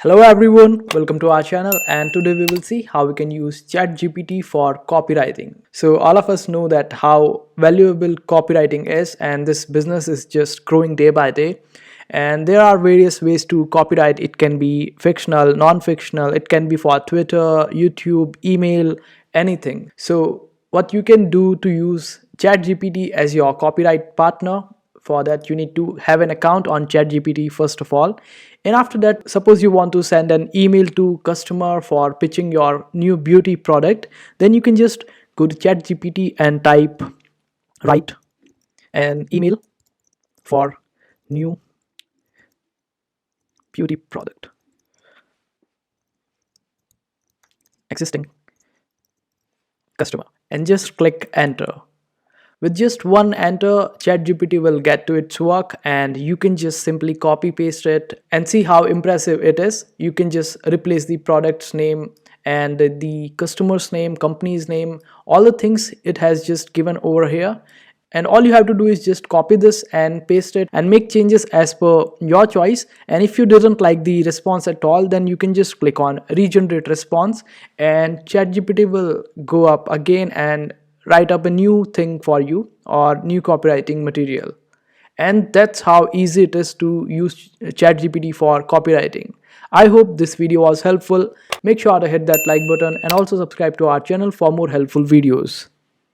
Hello everyone, welcome to our channel, and today we will see how we can use ChatGPT for copywriting. So all of us know that how valuable copywriting is, and this business is just growing day by day. And there are various ways to copyright. It can be fictional, non-fictional, it can be for Twitter, YouTube, email, anything. So what you can do to use ChatGPT as your copyright partner, for that you need to have an account on ChatGPT first of all, and after that, suppose you want to send an email to customer for pitching your new beauty product, then you can just go to ChatGPT and type write an email for new beauty product existing customer, and just click enter. With just one enter, ChatGPT will get to its work, and you can just simply copy paste it and see how impressive it is. You can just replace the product's name and the customer's name, company's name, all the things it has just given over here. And all you have to do is just copy this and paste it and make changes as per your choice. And if you didn't like the response at all, then you can just click on regenerate response, and ChatGPT will go up again and write up a new thing for you or new copywriting material. And that's how easy it is to use ChatGPT for copywriting. I hope this video was helpful. Make sure to hit that like button and also subscribe to our channel for more helpful videos.